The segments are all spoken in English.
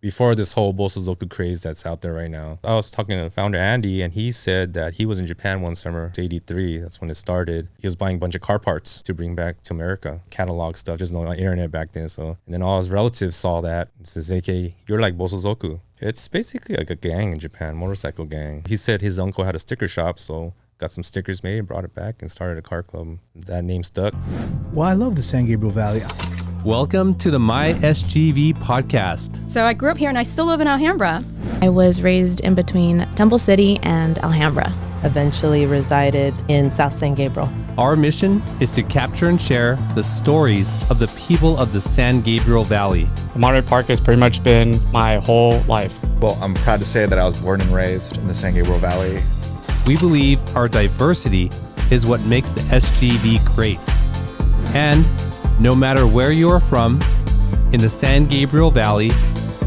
before this whole Bosozoku craze that's out there right now. I was talking to the founder, Andy, and he said that he was in Japan one summer, it's 83. That's when it started. He was buying a bunch of car parts to bring back to America, catalog stuff, just no internet back then. And then all his relatives saw that and says, "AK, you're like Bosozoku." It's basically like a gang in Japan, motorcycle gang. He said his uncle had a sticker shop, so got some stickers made, brought it back, and started a car club. That name stuck. Well, I love the San Gabriel Valley. Welcome to the My SGV podcast. So I grew up here and I still live in Alhambra. I was raised in between Temple City and Alhambra. Eventually resided in South San Gabriel. Our mission is to capture and share the stories of the people of the San Gabriel Valley. Monterey Park has pretty much been my whole life. Well, I'm proud to say that I was born and raised in the San Gabriel Valley. We believe our diversity is what makes the SGV great. And no matter where you are from, in the San Gabriel Valley,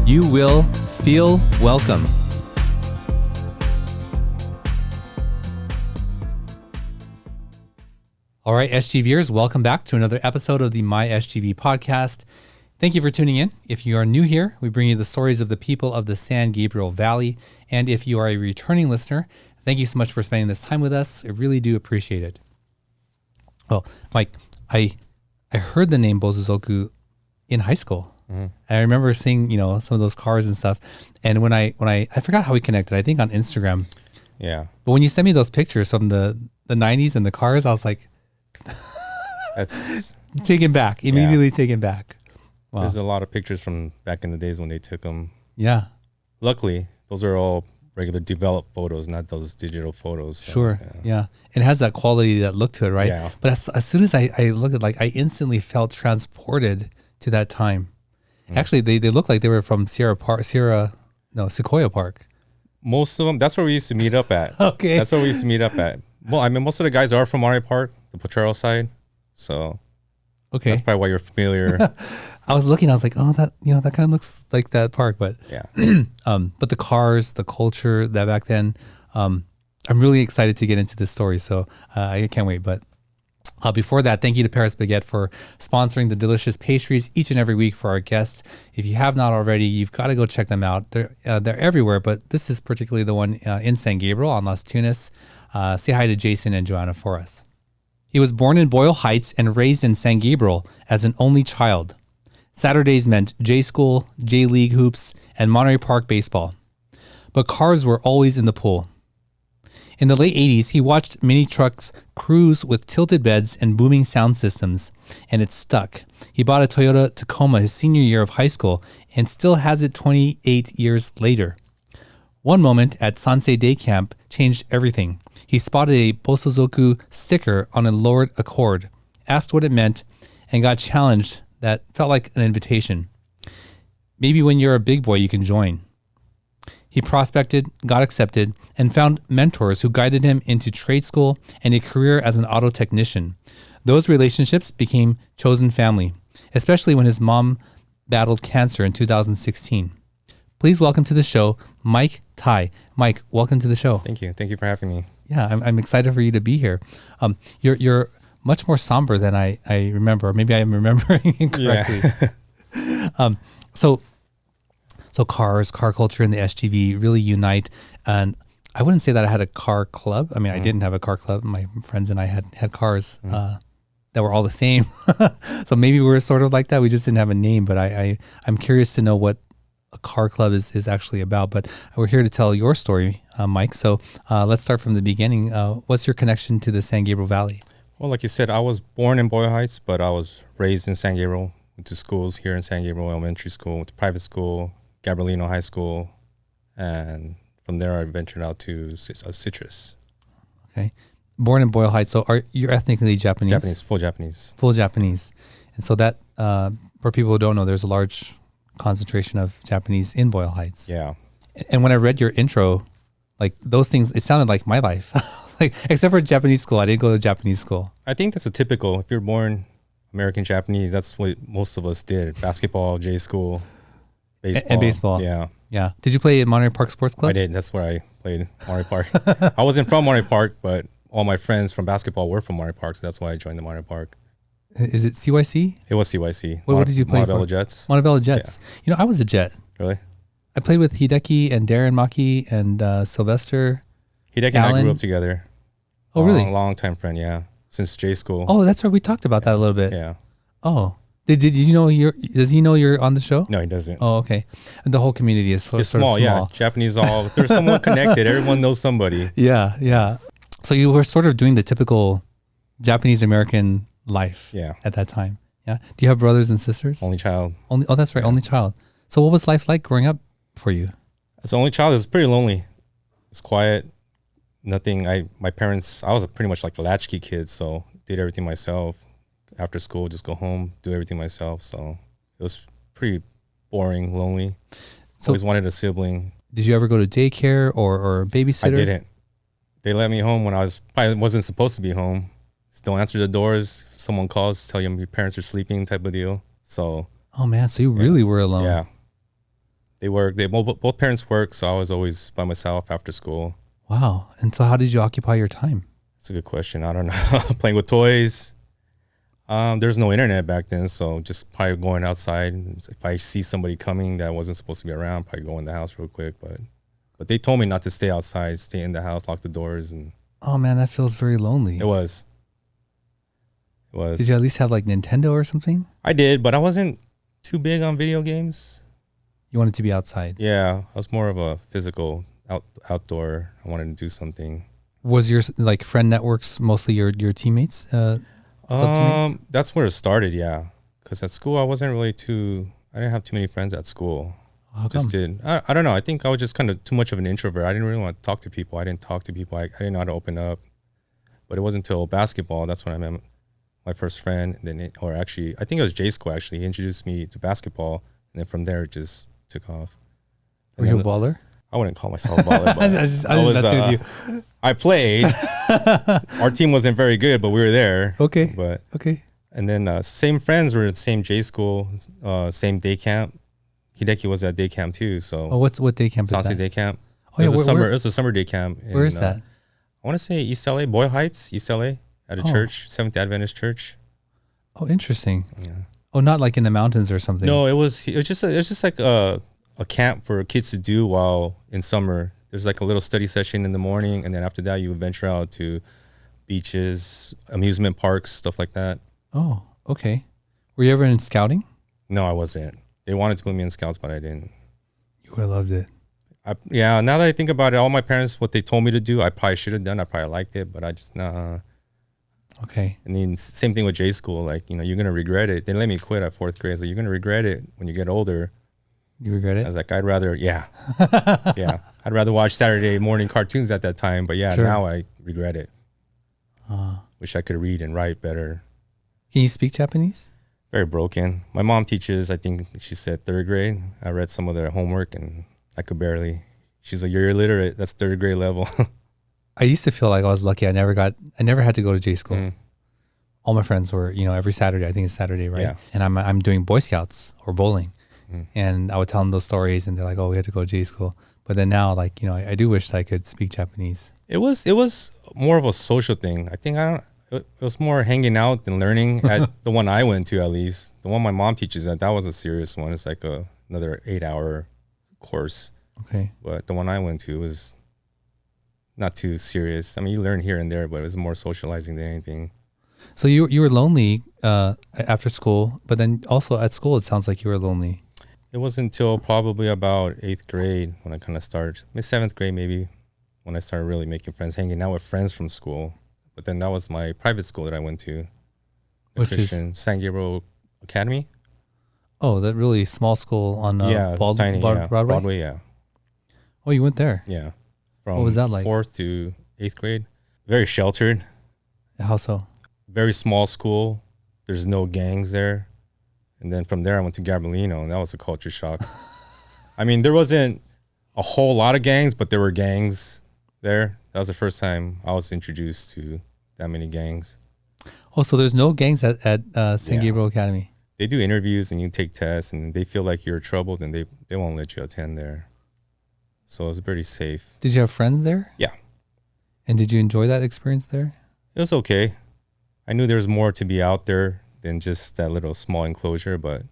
you will feel welcome. All right, SGVers, welcome back to another episode of the My SGV podcast. Thank you for tuning in. If you are new here, we bring you the stories of the people of the San Gabriel Valley. And if you are a returning listener, thank you so much for spending this time with us. I really do appreciate it. Well, Mike, I heard the name Bosozoku in high school. Mm-hmm. I remember seeing, some of those cars and stuff. And when I forgot how we connected, I think on Instagram. Yeah. But when you sent me those pictures from the 90s and the cars, I was like, that's taken back, immediately taken back. Wow. There's a lot of pictures from back in the days when they took them. Yeah. Luckily, those are all regular developed photos, not those digital photos. So, sure. Yeah. It has that quality, that look to it, right? Yeah. But as soon as I looked at I instantly felt transported to that time. Mm. Actually, they look like they were from Sequoia Park. Most of them, that's where we used to meet up at. Okay. That's where we used to meet up at. Well, I mean, most of the guys are from Monterey Park, the Potrero side. So okay, that's probably why you're familiar. I was looking, I was like, oh, that that kind of looks like that park, but yeah. But the cars, the culture that back then, I'm really excited to get into this story. So I can't wait. But before that, thank you to Paris Baguette for sponsoring the delicious pastries each and every week for our guests. If you have not already, you've got to go check them out. They're everywhere, but this is particularly the one in San Gabriel on Las Tunas. Say hi to Jason and Joanna for us. He was born in Boyle Heights and raised in San Gabriel as an only child. Saturdays meant J-School, J-League hoops, and Monterey Park baseball. But cars were always in the pool. In the late 80s, he watched mini trucks cruise with tilted beds and booming sound systems, and it stuck. He bought a Toyota Tacoma his senior year of high school and still has it 28 years later. One moment at Sansei Day Camp changed everything. He spotted a Bosozoku sticker on a lowered Accord, asked what it meant, and got challenged that felt like an invitation. Maybe when you're a big boy, you can join. He prospected, got accepted, and found mentors who guided him into trade school and a career as an auto technician. Those relationships became chosen family, especially when his mom battled cancer in 2016. Please welcome to the show, Mike Tai. Mike, welcome to the show. Thank you. Thank you for having me. Yeah, I'm excited for you to be here. You're much more somber than I remember, or maybe I'm remembering incorrectly. Yeah. So cars, car culture, and the SGV really unite. And I wouldn't say that I had a car club. I mean, I didn't have a car club. My friends and I had cars that were all the same. So maybe we were sort of like that. We just didn't have a name. But I'm curious to know what a car club is actually about. But we're here to tell your story, Mike. So let's start from the beginning. What's your connection to the San Gabriel Valley? Well, like you said, I was born in Boyle Heights, but I was raised in San Gabriel. Went to schools here in San Gabriel Elementary School, went to private school, Gabrielino High School, and from there I ventured out to Citrus. Okay. Born in Boyle Heights, so are you ethnically Japanese? Japanese, full Japanese. Full Japanese. And so that, for people who don't know, there's a large concentration of Japanese in Boyle Heights. Yeah. And when I read your intro, like those things, it sounded like my life. Like, except for Japanese school, I didn't go to Japanese school. I think that's a typical, if you're born American Japanese, that's what most of us did. Basketball, J school, baseball. And baseball. Yeah. Yeah. Did you play at Monterey Park Sports Club? I did. That's where I played, Monterey Park. I wasn't from Monterey Park, but all my friends from basketball were from Monterey Park, so that's why I joined the Monterey Park. Is it CYC? It was CYC. What did you play Montebello for? Jets. Montebello Jets. Yeah. I was a Jet. Really? I played with Hideki and Darren Maki and Sylvester. Hideki and I Alan? grew up together. Oh, really? Long time friend, yeah. Since J school. Oh, that's right. We talked about that a little bit. Yeah. Oh, did you know does he know you're on the show? No, he doesn't. Oh, okay. And the whole community is It's sort small, of small. yeah. Japanese they're somewhat connected. Everyone knows somebody. Yeah, yeah. So you were sort of doing the typical Japanese American life Yeah. at that time. Yeah. Do you have brothers and sisters? Only child. Oh, that's right. Only child. So what was life like growing up for you? As the only child, it was pretty lonely. It's quiet. Nothing. My parents, I was pretty much like a latchkey kid, so did everything myself. After school, just go home, do everything myself. So it was pretty boring, lonely. So- Always wanted a sibling. Did you ever go to daycare or babysitter? I didn't. They let me home when I probably wasn't supposed to be home. Just don't answer the doors. If someone calls, tell you your parents are sleeping, type of deal. So Oh man, so you really were alone. yeah, they work. Both parents work, so I was always by myself after school. Wow. And so how did you occupy your time? It's a good question. I don't know. Playing with toys. There's no internet back then, so just probably going outside. If I see somebody coming that wasn't supposed to be around, probably go in the house real quick. But they told me not to stay outside, stay in the house, lock the doors, and Oh man, that feels very lonely. it was. Did you at least have like Nintendo or something? I did, but I wasn't too big on video games. You wanted to be outside. Yeah, I was more of a physical outdoor. I wanted to do something. Was your like friend networks mostly your teammates? Club teammates? That's where it started. Yeah, because at school I wasn't really I didn't have too many friends at school. How come? I don't know. I think I was just kind of too much of an introvert. I didn't really want to talk to people. I didn't talk to people. I didn't know how to open up. But it wasn't until basketball that's when I met my first friend. And then, I think it was J School actually. He introduced me to basketball, and then from there it just took off. Were you a baller? I wouldn't call myself a baller. But I was messing with you. I played. Our team wasn't very good, but we were there. Okay. But Okay. and then same friends were at the same J School, same day camp. Hideki was at day camp too. So Oh, what day camp is Saucy that? Day Camp. Oh, yeah, it was where- a summer day camp. Where is that? I want to say East LA, Boyle Heights, East LA, at a Oh. church, Seventh Adventist church. Oh, interesting. Yeah. Oh, not like in the mountains or something. No, it was just like a camp for kids to do while in summer. There's like a little study session in the morning, and then after that you venture out to beaches, amusement parks, stuff like that. Oh, okay. Were you ever in scouting? No, I wasn't. They wanted to put me in scouts, but I didn't. You would have loved it. Yeah, now that I think about it, all my parents, what they told me to do, I probably should have done. I probably liked it, but I just, nah. Okay. And then same thing with J School. Like, you're going to regret it. They let me quit at 4th grade. So you're going to regret it when you get older. You regret I it? was like, I'd rather, yeah. Yeah. I'd rather watch Saturday morning cartoons at that time. But yeah, Sure. now I regret it. Wish I could read and write better. Can you speak Japanese? Very broken. My mom teaches, I think she said 3rd grade. I read some of their homework and I could barely. She's like, you're illiterate. That's 3rd grade level. I used to feel like I was lucky. I never had to go to J school. Mm. All my friends were, every Saturday. I think it's Saturday, right? Yeah. And I'm doing Boy Scouts or bowling, Mm. and I would tell them those stories, and they're like, "Oh, we had to go to J school." But then now, like, I do wish I could speak Japanese. It was more of a social thing. I think it was more hanging out than learning at the one I went to, at least. The one my mom teaches at, that was a serious one. It's like another 8-hour course. Okay. But the one I went to was not too serious. I mean, you learn here and there, but it was more socializing than anything. So you were lonely after school, but then also at school, it sounds like you were lonely. It wasn't until probably about 8th grade when I kind of started, maybe 7th grade maybe, when I started really making friends, hanging out with friends from school. But then that was my private school that I went to, Which is- Christian San Gabriel Academy. Oh, that really small school on Yeah, it's tiny. Yeah. Broadway? Yeah. Oh, you went there. Yeah. From What was that like? 4th to 8th grade. Very sheltered, How so? very small school. There's no gangs there. And then from there, I went to Gabrielino, and that was a culture shock. I mean, there wasn't a whole lot of gangs, but there were gangs there. That was the first time I was introduced to that many gangs. Oh, so there's no gangs at San Yeah. Gabriel Academy. They do interviews, and you take tests, and they feel like you're troubled, and they won't let you attend there. So it was pretty safe. Did you have friends there? Yeah. And did you enjoy that experience there? It was okay. I knew there was more to be out there than just that little small enclosure, but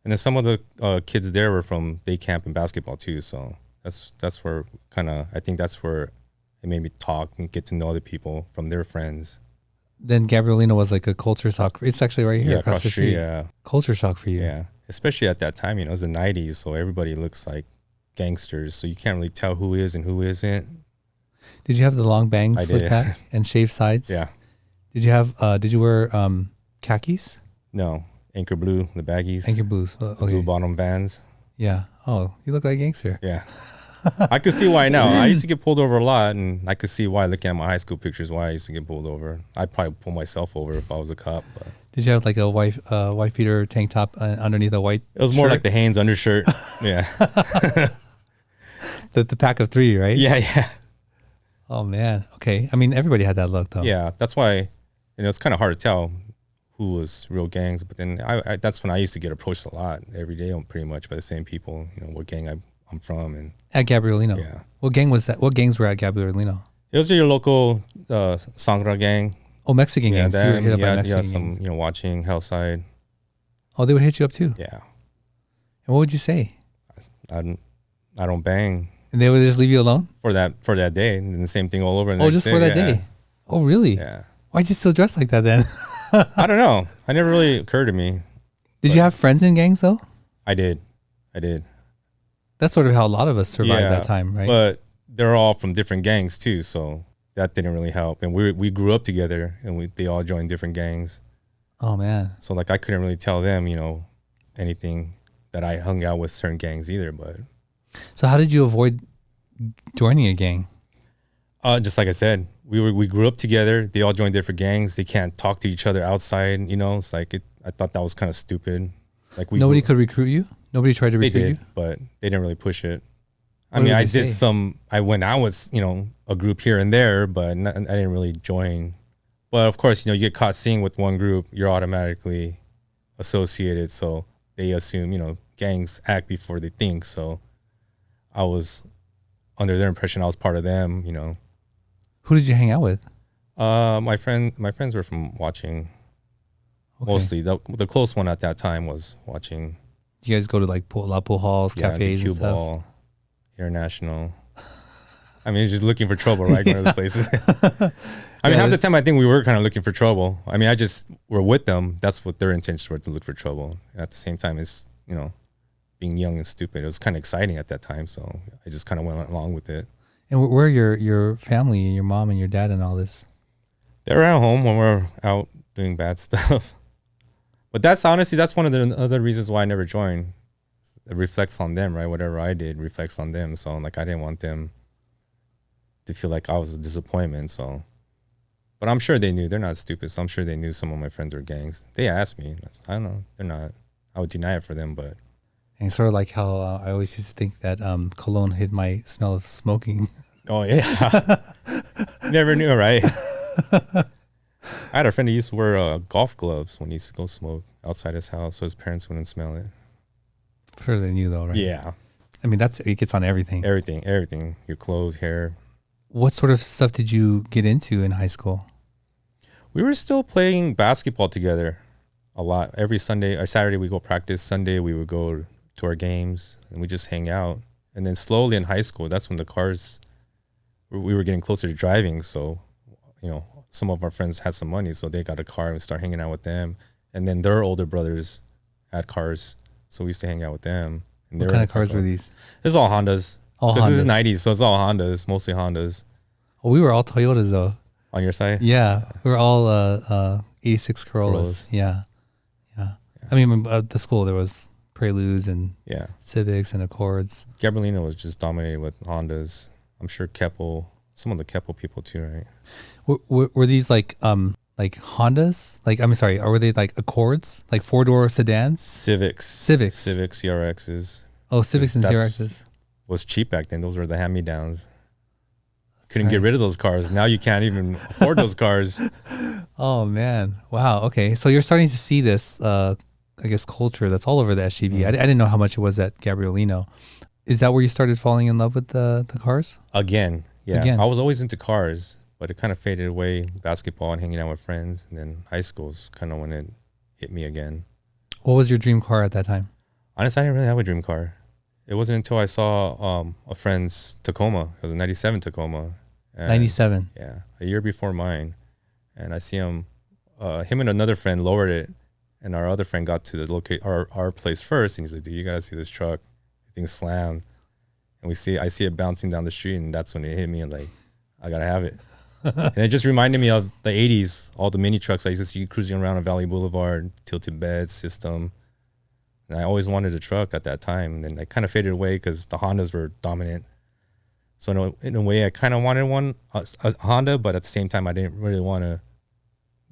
And then some of the kids there were from day camp and basketball too. So that's where I think that's where it made me talk and get to know other people from their friends. Then Gabrielino was like a culture shock. It's actually right here Yeah, across the street. Yeah. Culture shock for you. Yeah. Especially at that time, it was the 90s. So everybody looks like gangsters. So you can't really tell who is and who isn't. Did you have the long bangs, I slick did. back, and shaved sides? Yeah. Did you wear khakis? No. Anchor blue, the baggies. Anchor blues. Okay. Blue bottom bands. Yeah. Oh, you look like a gangster. Yeah. I could see why now. I used to get pulled over a lot, and I could see why, looking at my high school pictures, why I used to get pulled over. I'd probably pull myself over if I was a cop. But Did you have like a wife beater tank top underneath a white it was more shirt? like the Hanes undershirt. Yeah. the pack of three, right? Yeah. Oh man. Okay. I mean, everybody had that look though. Yeah. That's why, it's kind of hard to tell who was real gangs. But then that's when I used to get approached a lot every day, pretty much by the same people, what gang I'm from. And At Gabrielino. Yeah. What gang was that? What gangs were at Gabrielino? it was your local Sangra gang. Oh, Mexican gangs. You were hit up by Mexican some, gangs. watching Hellside. Oh, they would hit you up too. Yeah. And what would you say? I don't bang And they would just leave you alone? for that day, and the same thing all over. The Oh, next just for that yeah. day? Oh, really? Yeah. Why'd you still dress like that then? I don't know. It never really occurred to me. Did you have friends in gangs though? I did. That's sort of how a lot of us survived Yeah, that time, right? But they're all from different gangs too, so that didn't really help. And we grew up together, and they all joined different gangs. Oh man. So like I couldn't really tell them, anything that I hung out with certain gangs either. But So how did you avoid joining a gang? just like I said, we grew up together. They all joined different gangs. They can't talk to each other outside. It's like I thought that was kind of stupid. Like Nobody could recruit you? Nobody tried to They recruit did, you? but they didn't really push it. What did I they did say? I went out with, a group here and there, but I didn't really join. But of course, you get caught seeing with one group, you're automatically associated. So they assume, gangs act before they think. So I was under their impression I was part of them, Who did you hang out with? My friends were from watching. Okay. Mostly the close one at that time was watching. You guys go to like pool halls, cafes, Cue and stuff. Ball, International. Just looking for trouble, right? Going to those places. Half the time I think we were kind of looking for trouble. I just were with them. That's what their intentions were, to look for trouble. And at the same time, it's being young and stupid. It was kind of exciting at that time, so I just kind of went along with it. And where are your family and your mom and your dad and all this? They're at home when we're out doing bad stuff. But that's one of the other reasons why I never joined. It reflects on them, right? Whatever I did reflects on them. So I didn't want them to feel like I was a disappointment. So, but I'm sure they knew. They're not stupid. So I'm sure they knew some of my friends were gangs. They asked me. I don't know. They're not. I would deny it for them, but. And sort of like how I always used to think that cologne hid my smell of smoking. Oh yeah. Never knew, right? I had a friend who used to wear golf gloves when he used to go smoke outside his house, so his parents wouldn't smell it. Sure they knew though, right? Yeah. It gets on everything. Everything. Your clothes, hair. What sort of stuff did you get into in high school? We were still playing basketball together a lot. Every Sunday or Saturday we go practice. Sunday we would go to our games and we just hang out. And then slowly in high school, that's when we were getting closer to driving. So, some of our friends had some money, so they got a car and we started hanging out with them. And then their older brothers had cars, so we used to hang out with them. And What kind of cars were these? It's all Hondas. All This is Hondas. the 90s, so it's all Hondas, mostly Hondas. Oh, we were all Toyotas though. On your side? Yeah, we were all 86 Corollas. Corollas. Yeah. The school there was Preludes and Yeah. Civics and Accords. Gabrielino was just dominated with Hondas. I'm sure some of the Keppel people too, right? Were these like Hondas? Or were they like Accords, like 4-door sedans? Civics, CRXs. Oh, Civics and That's- CRXs. Was cheap back then. Those were the hand-me-downs. Couldn't get rid of those cars. Now you can't even afford those cars. Oh man, wow. Okay, so you're starting to see this, culture that's all over the SGV. I didn't know how much it was at Gabrielino. Is that where you started falling in love with the cars? Again, yeah. Again. I was always into cars, but it kind of faded away. Basketball and hanging out with friends, and then high school's kind of when it hit me again. What was your dream car at that time? Honestly, I didn't really have a dream car. It wasn't until I saw a friend's Tacoma. It was a 97 Tacoma. And 97. Yeah, a year before mine. And I see him and another friend lowered it. And our other friend got to the our place first. And he's like, dude, you got to see this truck. The thing's slammed. And I see it bouncing down the street. And that's when it hit me. And like, I got to have it. And it just reminded me of the 80s, all the mini trucks I used to see cruising around on Valley Boulevard, tilted bed system. And I always wanted a truck at that time. And then I kind of faded away because the Hondas were dominant. So in a way, I kind of wanted a Honda, but at the same time, I didn't really want to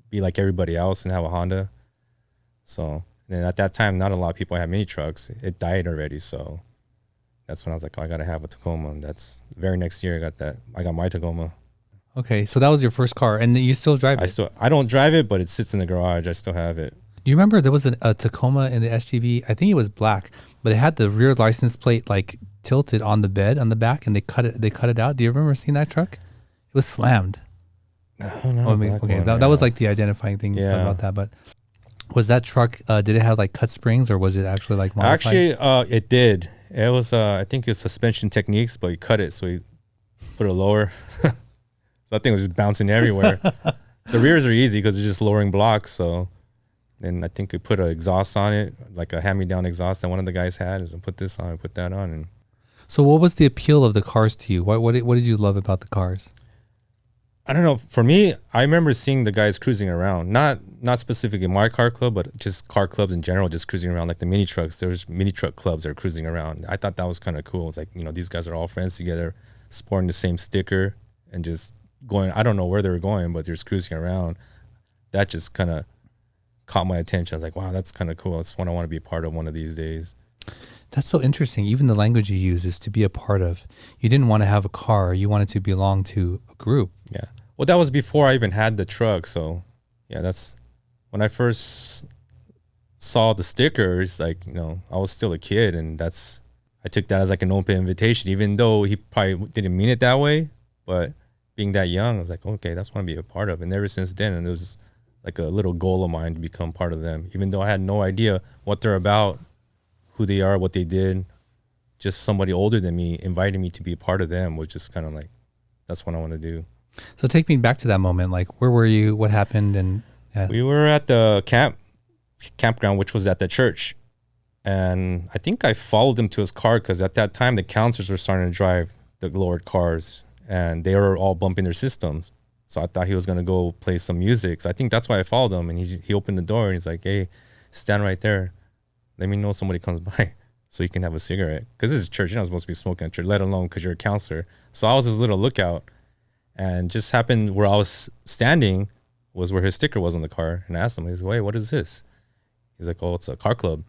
be like everybody else and have a Honda. So then at that time, not a lot of people had mini trucks. It died already. So that's when I was like, oh, I got to have a Tacoma. And that's the very next year I got my Tacoma. Okay, so that was your first car, and you still drive it? I don't drive it, but it sits in the garage. I still have it. Do you remember there was a Tacoma in the SGV? I think it was black, but it had the rear license plate like tilted on the bed on the back, and they cut it out. Do you remember seeing that truck? It was slammed. No, okay, that was like the identifying thing about that. But was that truck? Did it have like cut springs, or was it actually like modified? Actually, it did. It was I think it's suspension techniques, but he cut it, so he put it lower. That thing was just bouncing everywhere. The rears are easy because it's just lowering blocks. So then I think we put an exhaust on it, like a hand-me-down exhaust that one of the guys had. Is put this on, put that on. And so what was the appeal of the cars to you? What did you love about the cars? I don't know. For me, I remember seeing the guys cruising around, not specifically my car club, but just car clubs in general, just cruising around like the mini trucks. There was mini truck clubs that are cruising around. I thought that was kind of cool. It's like, these guys are all friends together, sporting the same sticker and just going, I don't know where they were going, but they're just cruising around. That just kind of caught my attention. I was like, wow, that's kind of cool. That's what I want to be a part of one of these days. That's so interesting. Even the language you use is to be a part of. You didn't want to have a car. You wanted to belong to a group. Yeah. Well, that was before I even had the truck. So yeah, that's when I first saw the stickers, like, I was still a kid, and I took that as like an open invitation, even though he probably didn't mean it that way. But being that young, I was like, okay, that's what I want to be a part of. And ever since then, and it was like a little goal of mine to become part of them, even though I had no idea what they're about, who they are, what they did. Just somebody older than me invited me to be a part of them, was just kind of like, that's what I want to do. So take me back to that moment. Like, where were you? What happened? And we were at the campground, which was at the church. And I think I followed him to his car because at that time, the counselors were starting to drive the lowered cars. And they were all bumping their systems. So I thought he was going to go play some music. So I think that's why I followed him. And he opened the door and he's like, hey, stand right there. Let me know if somebody comes by so you can have a cigarette. Because this is church. You're not supposed to be smoking at church, let alone because you're a counselor. So I was his little lookout. And just happened where I was standing was where his sticker was on the car. And I asked him, he's like, hey, what is this? He's like, oh, it's a car club.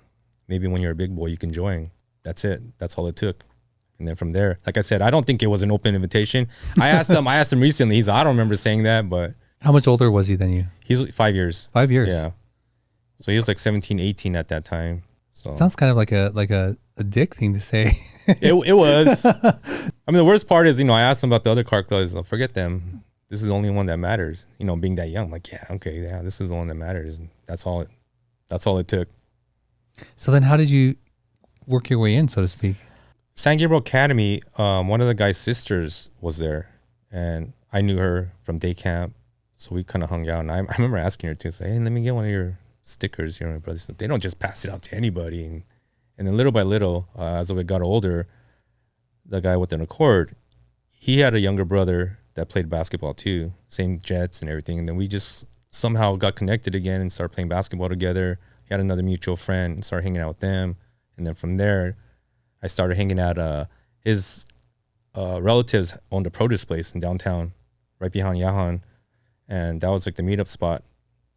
Maybe when you're a big boy, you can join. That's it. That's all it took. And then from there, like I said, I don't think it was an open invitation. I asked him recently. He's like, I don't remember saying that, but. How much older was he than you? He's 5 years. 5 years? Yeah. So he was like 17, 18 at that time. So sounds kind of like a dick thing to say. It was. I mean, the worst part is, I asked him about the other car clubs. Forget them. This is the only one that matters. Being that young, I'm like, yeah, okay, yeah, this is the one that matters. And that's all it took. So then how did you work your way in, so to speak? San Gabriel Academy, one of the guy's sisters was there, and I knew her from day camp, so we kind of hung out. And I remember asking her to say, hey, let me get one of your stickers. My brothers, they don't just pass it out to anybody. And then little by little, as we got older, the guy with an Accord, he had a younger brother that played basketball too, same Jets and everything. And then we just somehow got connected again and started playing basketball together. He had another mutual friend and started hanging out with them. And then from there, I started hanging out. His relatives owned a produce place in downtown, right behind Yahan, and that was like the meetup spot.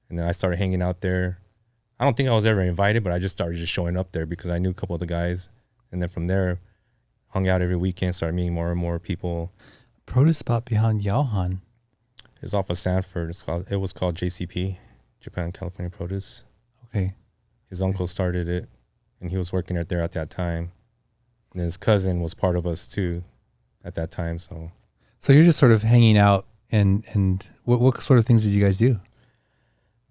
And then I started hanging out there. I don't think I was ever invited, but I just started just showing up there because I knew a couple of the guys. And then from there, hung out every weekend, started meeting more and more people. Produce spot behind Yahan. It's off of Sanford. It was called JCP, Japan California Produce. Okay. His uncle started it, and he was working there at that time. And his cousin was part of us too at that time. So you're just sort of hanging out, and what sort of things did you guys do?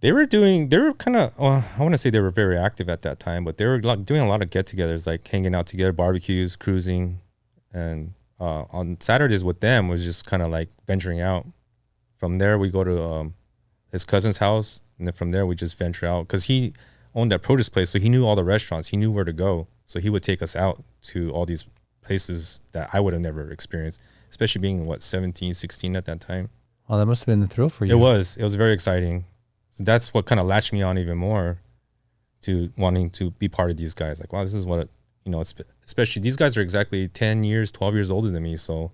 They were kind of, well, I want to say they were very active at that time, but they were like doing a lot of get-togethers, like hanging out together, barbecues, cruising, and on Saturdays with them was just kind of like venturing out. From there, we go to his cousin's house, and then from there we just venture out because he owned that produce place, so he knew all the restaurants, he knew where to go, so he would take us out to all these places that I would have never experienced, especially being 17, 16 at that time. Oh, that must have been the thrill for you. It was very exciting. So that's what kind of latched me on even more to wanting to be part of these guys. Like, wow, this is what, especially these guys are exactly 10 years, 12 years older than me. So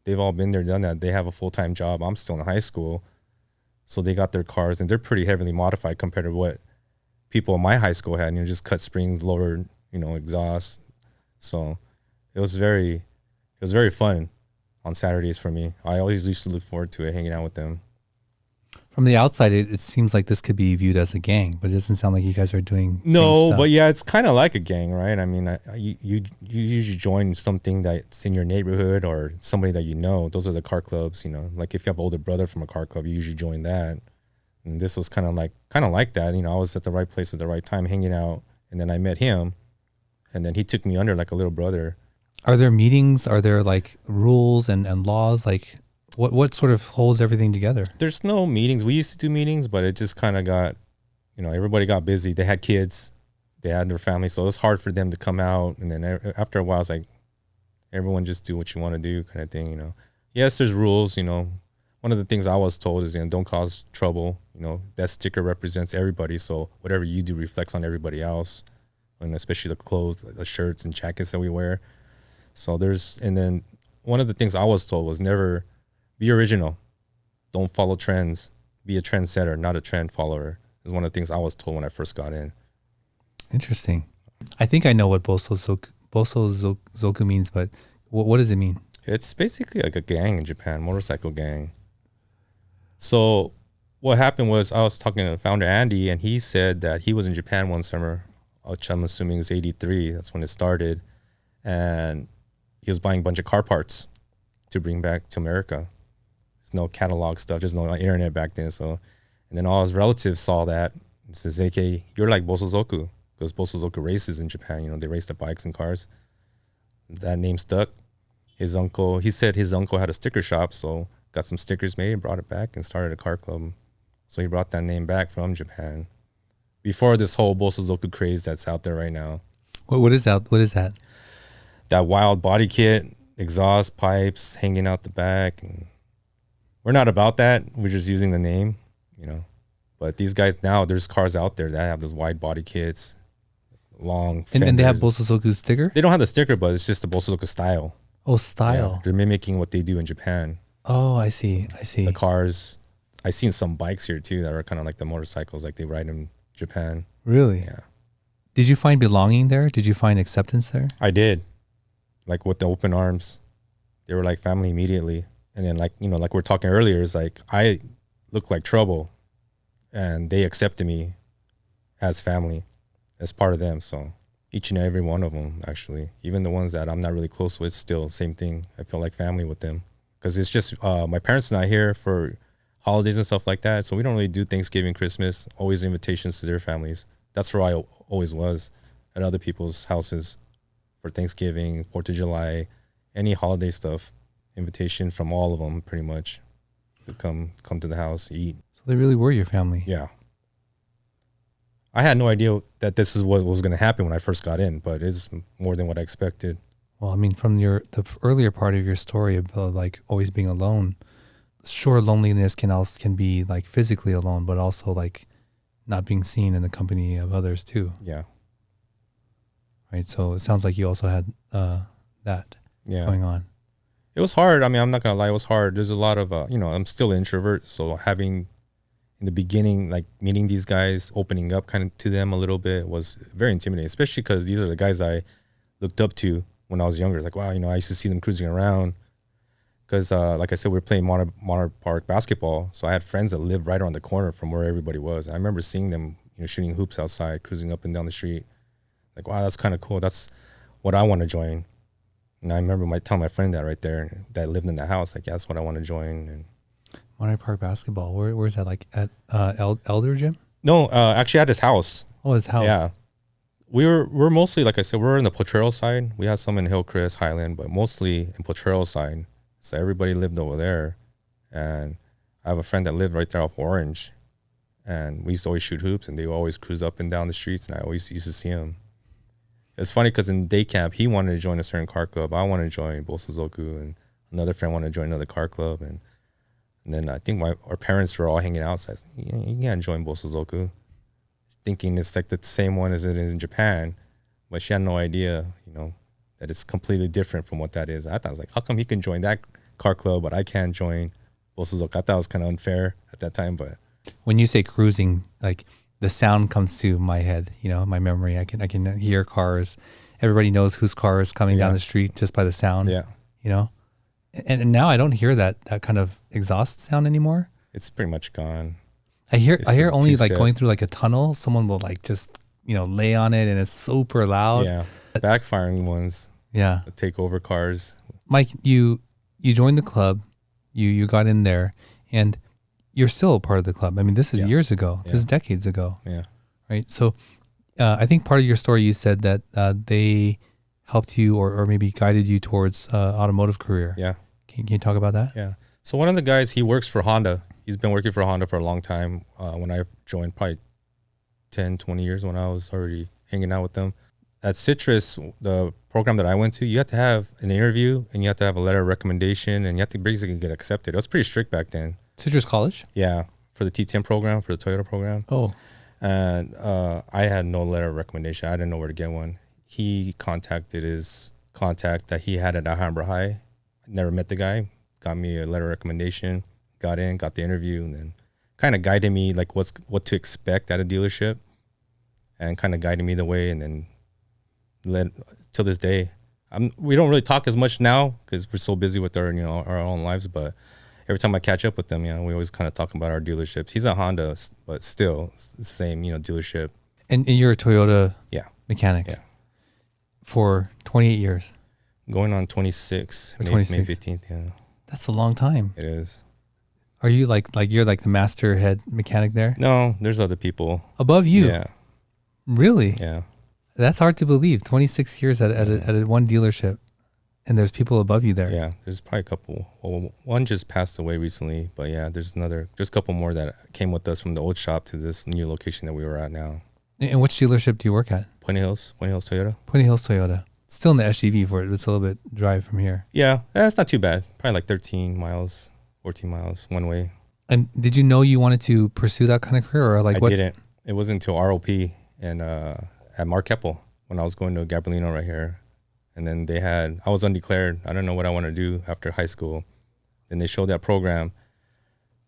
they've all been there, done that. They have a full-time job. I'm still in high school. So they got their cars and they're pretty heavily modified compared to what people in my high school had, just cut springs, lower, exhaust. So it was very fun on Saturdays for me. I always used to look forward to it, hanging out with them. From the outside, it seems like this could be viewed as a gang, but it doesn't sound like you guys are doing gang No, stuff. but yeah, it's kind of like a gang, right? I mean, you usually join something that's in your neighborhood or somebody that you know. Those are the car clubs, Like if you have an older brother from a car club, you usually join that. And this was kind of like that. I was at the right place at the right time, hanging out, and then I met him, and then he took me under like a little brother. Are there meetings? Are there like rules and laws? Like what sort of holds everything together? There's no meetings. We used to do meetings, but it just kind of got, everybody got busy. They had kids, they had their family, so it was hard for them to come out. And then after a while, it's like, everyone just do what you want to do kind of thing, Yes, there's rules, One of the things I was told is, don't cause trouble. That sticker represents everybody, so whatever you do reflects on everybody else, and especially the clothes, the shirts and jackets that we wear. So and then one of the things I was told was never be original. Don't follow trends. Be a trendsetter, not a trend follower, is one of the things I was told when I first got in. Interesting. I think I know what Bosozoku means, but what does it mean? It's basically like a gang in Japan, motorcycle gang. So what happened was I was talking to the founder, Andy, and he said that he was in Japan one summer, which I'm assuming is 83. That's when it started. And he was buying a bunch of car parts to bring back to America. There's no catalog stuff. There's no internet back then. So, and then all his relatives saw that and says, "AK, you're like Bosozoku," because Bosozoku races in Japan. They race the bikes and cars. That name stuck. He said his uncle had a sticker shop, so got some stickers made, brought it back, and started a car club. So he brought that name back from Japan. Before this whole Bosozoku craze that's out there right now. What is that? What is that? That wild body kit, exhaust pipes hanging out the back. And we're not about that. We're just using the name, But these guys now, there's cars out there that have those wide body kits, long fenders. And they have Bosozoku sticker? They don't have the sticker, but it's just the Bosozoku style. Oh, style. Yeah, they're mimicking what they do in Japan. Oh, I see. The cars. I've seen some bikes here too that are kind of like the motorcycles, like they ride in Japan. Really? Yeah. Did you find belonging there? Did you find acceptance there? I did. Like with the open arms. They were like family immediately. And then like we're talking earlier, it's like I looked like trouble and they accepted me as family, as part of them. So each and every one of them, actually, even the ones that I'm not really close with, still same thing. I feel like family with them because it's just my parents not here for holidays and stuff like that. So we don't really do Thanksgiving, Christmas, always invitations to their families. That's where I always was, at other people's houses for Thanksgiving, 4th of July, any holiday stuff. Invitation from all of them, pretty much, to come to the house, eat. So they really were your family. Yeah. I had no idea that this is what was going to happen when I first got in, but it's more than what I expected. Well, I mean, from the earlier part of your story about like always being alone, sure, loneliness can be like physically alone, but also like not being seen in the company of others too. Yeah. Right. So it sounds like you also had that going on. It was hard. I mean, I'm not going to lie. It was hard. There's a lot of, I'm still an introvert. So having in the beginning, like meeting these guys, opening up kind of to them a little bit was very intimidating, especially because these are the guys I looked up to when I was younger. It's like, wow, I used to see them cruising around because, like I said, we were playing Monterey Park basketball. So I had friends that lived right around the corner from where everybody was. I remember seeing them, shooting hoops outside, cruising up and down the street. Like, wow, that's kind of cool. That's what I want to join. And I remember telling my friend that right there that lived in the house, like, yeah, that's what I want to join. And Monterey Park basketball. Where is that? Like at Elder Gym? No, actually at his house. Oh, his house. Yeah. We're mostly, like I said, we're in the Potrero side. We have some in Hillcrest, Highland, but mostly in Potrero side. So everybody lived over there. And I have a friend that lived right there off Orange. And we used to always shoot hoops, and they would always cruise up and down the streets, and I always used to see him. It's funny because in day camp, he wanted to join a certain car club. I wanted to join Bosozoku, and another friend wanted to join another car club. And then I think our parents were all hanging out. So I said, you can't join Bosozoku. Thinking it's like the same one as it is in Japan. But she had no idea, that it's completely different from what that is. I thought, I was like, how come he can join that car club, but I can't join Bosozoku? I thought it was kind of unfair at that time, but... When you say cruising, like the sound comes to my head, my memory. I can hear cars. Everybody knows whose car is coming down the street just by the sound. Yeah. And now I don't hear that kind of exhaust sound anymore. It's pretty much gone. I hear only two-step. like going through like a tunnel, someone will like just, lay on it and it's super loud. Yeah. Backfiring ones. Yeah. The takeover cars. Mike, you joined the club, you got in there, and you're still a part of the club. I mean, this is years ago. Yeah. This is decades ago. Yeah. Right. So I think part of your story, you said that they helped you or maybe guided you towards automotive career. Yeah. Can you talk about that? Yeah. So one of the guys, he works for Honda. He's been working for Honda for a long time. When I joined, probably 10, 20 years when I was already hanging out with them. At Citrus, the program that I went to, you have to have an interview and you have to have a letter of recommendation and you have to basically get accepted. It was pretty strict back then. Citrus College? Yeah, for the T10 program, for the Toyota program. Oh. And I had no letter of recommendation. I didn't know where to get one. He contacted his contact that he had at Alhambra High. Never met the guy. Got me a letter of recommendation. Got in, got the interview, and then kind of guided me like what to expect at a dealership, and kind of guided me the way. And then led till this day. We don't really talk as much now because we're so busy with our our own lives, but every time I catch up with them, we always kind of talk about our dealerships. He's a Honda, but still it's the same, dealership. And you're a Toyota mechanic? Yeah. For 28 years? Going on 26, May 15th, yeah. That's a long time. It is. Are you like you're like the master head mechanic there? No, there's other people. Above you? Yeah. Really? Yeah. That's hard to believe. 26 years at one dealership. And there's people above you there. Yeah, there's probably a couple. Well, one just passed away recently, but yeah, there's a couple more that came with us from the old shop to this new location that we were at now. And which dealership do you work at? Point Hills Toyota. Point Hills Toyota. Still in the SUV for it. It's a little bit drive from here. Yeah, that's not too bad. Probably like 13 miles, 14 miles one way. And did you know you wanted to pursue that kind of career, or like I didn't. It wasn't until ROP and at Mark Keppel when I was going to Gabrielino right here. And then I was undeclared. I don't know what I want to do after high school. Then they showed that program,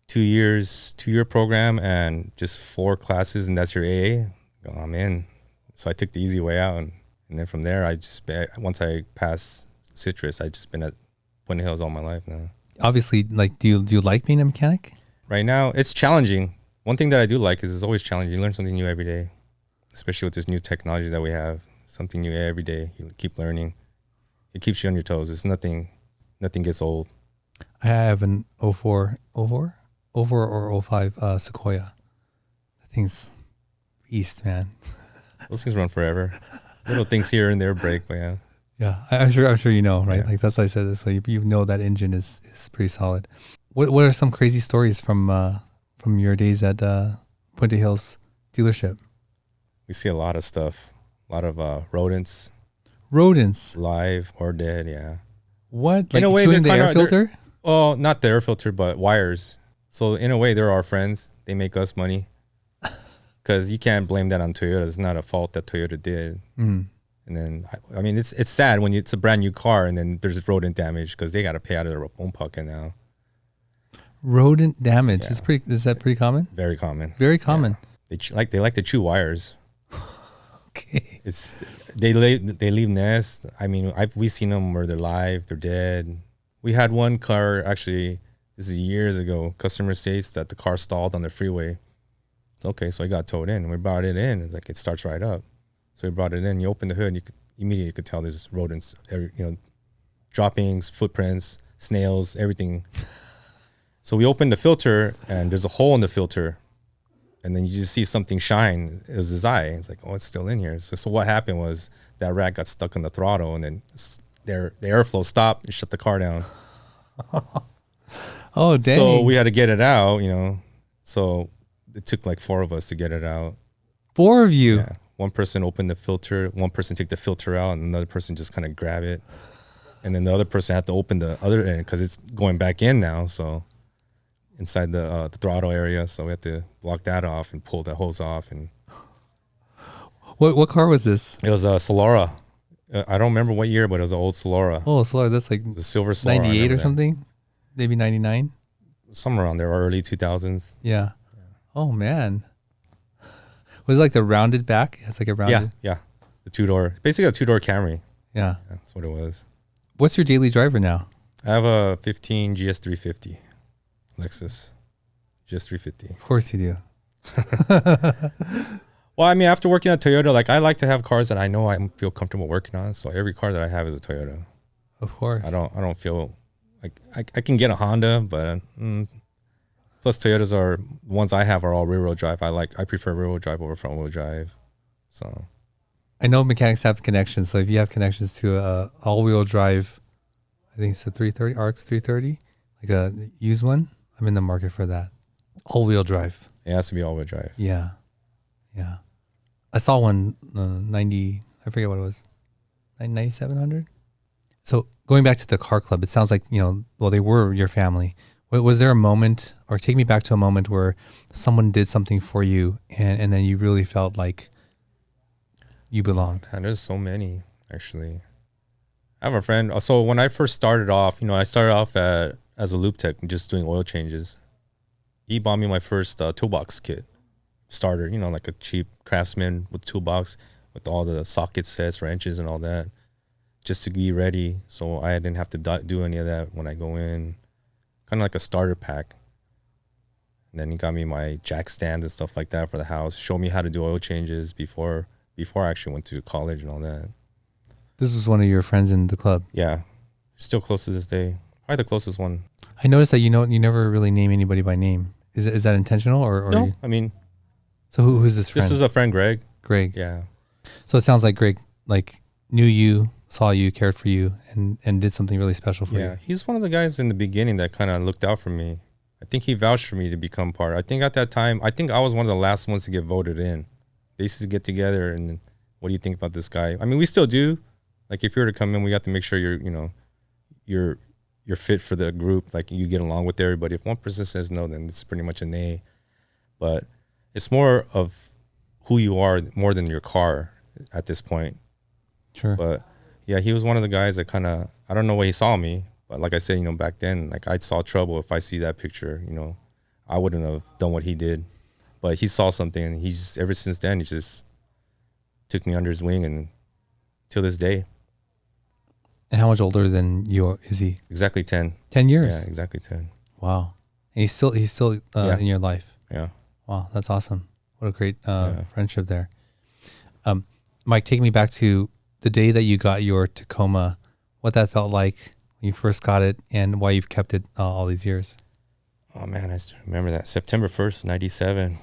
2-year program and just 4 classes, and that's your AA. I'm in. So I took the easy way out. And then from there, once I passed Citrus, I just been at Point Hills all my life now. Obviously, like, do you like being a mechanic? Right now, it's challenging. One thing that I do like is it's always challenging. You learn something new every day, especially with this new technology that we have. Something new every day. You keep learning. It keeps you on your toes. It's nothing gets old. I have an 04 or 05 Sequoia. That thing's beast, man. Those things run forever. Little things here and there break, but yeah. Yeah, I'm sure you know, right? Yeah. Like that's why I said this. So you know that engine is pretty solid. What are some crazy stories from your days at Puente Hills dealership? We see a lot of stuff. A lot of rodents. Rodents, Live or dead, yeah. what? In Like a way, chewing the they're air kinda- filter? Oh, not the air filter, but wires. So in a way, they're our friends. They make us money. Because you can't blame that on Toyota. It's not a fault that Toyota did. Mm. And then, I mean, it's sad when it's a brand new car and then there's rodent damage because they got to pay out of their own pocket now. Rodent damage. Yeah. Is that pretty common? Very common. Very common. Yeah. They like to chew wires. Okay. They leave nests. I mean, we've seen them where they're live, they're dead. We had one car, actually, this is years ago, customer states that the car stalled on the freeway. Okay, so it got towed in. We brought it in. It's like it starts right up. So we brought it in. You open the hood, you could tell there's rodents, droppings, footprints, snails, everything. So we opened the filter, and there's a hole in the filter. and then you just see something shine. It was his eye. It's like, oh, it's still in here. So what happened was that rat got stuck on the throttle, and then the airflow stopped and shut the car down. Oh, dang. So we had to get it out, you know. So it took like 4 of us to get it out. 4 of you. Yeah. One person opened the filter, one person took the filter out, and another person just kind of grab it. And then the other person had to open the other end because it's going back in now. So inside the throttle area, so we had to block that off and pull the hose off. And What car was this? it was a Solara. I don't remember what year, but it was an old Solara. Oh, Solar. That's like The silver Solara. 98 or something? Maybe 99? Somewhere around there, or early 2000s. Yeah. Oh, man. Was it like the rounded back? It's like a rounded. Yeah. The 2-door, basically a 2-door Camry. Yeah. That's what it was. What's your daily driver now? I have a 15 GS350 Lexus GS350. Of course you do. Well, I mean, after working at Toyota, like I like to have cars that I know I feel comfortable working on. So every car that I have is a Toyota. Of course. I don't feel like I can get a Honda, but plus Toyotas are ones I have are all rear-wheel drive. I prefer rear-wheel drive over front-wheel drive. So I know mechanics have connections. So if you have connections to a all-wheel drive, I think it's a 330, RX 330, like a used one, I'm in the market for that. All-wheel drive. it has to be all-wheel drive. Yeah. Yeah. I saw one 90, I forget what it was, 9700. So going back to the car club, it sounds like, well, they were your family. Was there a moment, or take me back to a moment where someone did something for you and then you really felt like you belonged? And there's so many, actually. I have a friend. So when I first started off, I started off as a loop tech, just doing oil changes. He bought me my first toolbox kit starter, like a cheap Craftsman with toolbox with all the socket sets, wrenches, and all that, just to be ready. So I didn't have to do any of that when I go in. Kind of like a starter pack. And then he got me my jack stands and stuff like that for the house. Showed me how to do oil changes before I actually went to college and all that. This was one of your friends in the club. Yeah, still close to this day. Probably the closest one. I noticed that you never really name anybody by name. Is that intentional or No, I mean. So who's this friend? This is a friend, Greg. Greg. Yeah. So it sounds like Greg knew you, saw you, cared for you, and did something really special for you. Yeah, he's one of the guys in the beginning that kind of looked out for me. I think he vouched for me to become part. I think at that time, I was one of the last ones to get voted in. They used to get together and, what do you think about this guy? I mean, we still do. Like if you were to come in, we have to make sure you're fit for the group. Like you get along with everybody. If one person says no, then it's pretty much a nay. But it's more of who you are more than your car at this point. Sure. But yeah, he was one of the guys that kind of, I don't know why he saw me, but like I said, back then, like I saw trouble. If I see that picture, I wouldn't have done what he did. But he saw something, and he's ever since then, he just took me under his wing, and till this day. And how much older than you is he? Exactly 10. 10 years? Yeah, exactly 10. Wow. And he's still Yeah. in your life. Yeah. Wow, that's awesome. What a great friendship there. Mike, take me back to the day that you got your Tacoma, what that felt like when you first got it, and why you've kept it all these years. Oh, man, I still remember that. September 1st, 97.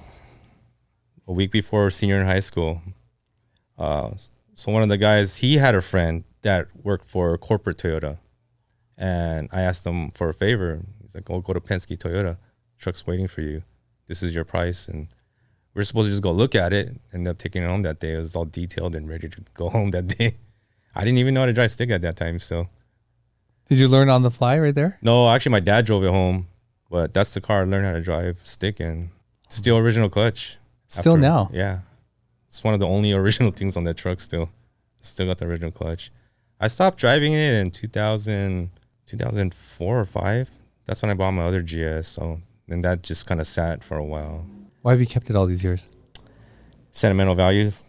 A week before senior in high school. So one of the guys, he had a friend that worked for corporate Toyota. And I asked him for a favor. He's like, go to Penske Toyota. Truck's waiting for you. This is your price. And we were supposed to just go look at it. Ended up taking it home that day. It was all detailed and ready to go home that day. I didn't even know how to drive stick at that time, so. Did you learn on the fly right there? No, actually my dad drove it home. But that's the car I learned how to drive stick in. Still original clutch. Still now? Yeah. It's one of the only original things on that truck still. Still got the original clutch. I stopped driving it in 2004 or 5. That's when I bought my other GS. So then that just kind of sat for a while. Why have you kept it all these years? Sentimental values.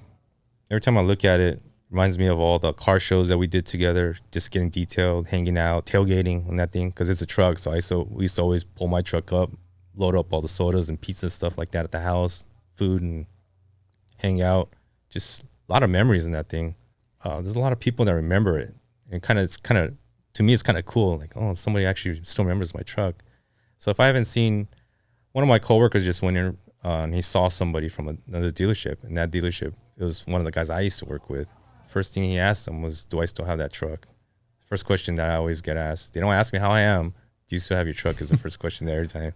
Every time I look at it, reminds me of all the car shows that we did together, just getting detailed, hanging out, tailgating on that thing, because it's a truck. So we used to always pull my truck up, load up all the sodas and pizza stuff like that at the house, food, and hang out. Just a lot of memories in that thing. There's a lot of people that remember it. And to me, it's kind of cool. Like, oh, somebody actually still remembers my truck. So if I haven't seen, one of my coworkers just went in and he saw somebody from another dealership. And that dealership, it was one of the guys I used to work with. First thing he asked him was, do I still have that truck? First question that I always get asked. They don't ask me how I am. Do you still have your truck? Is the first question there every time.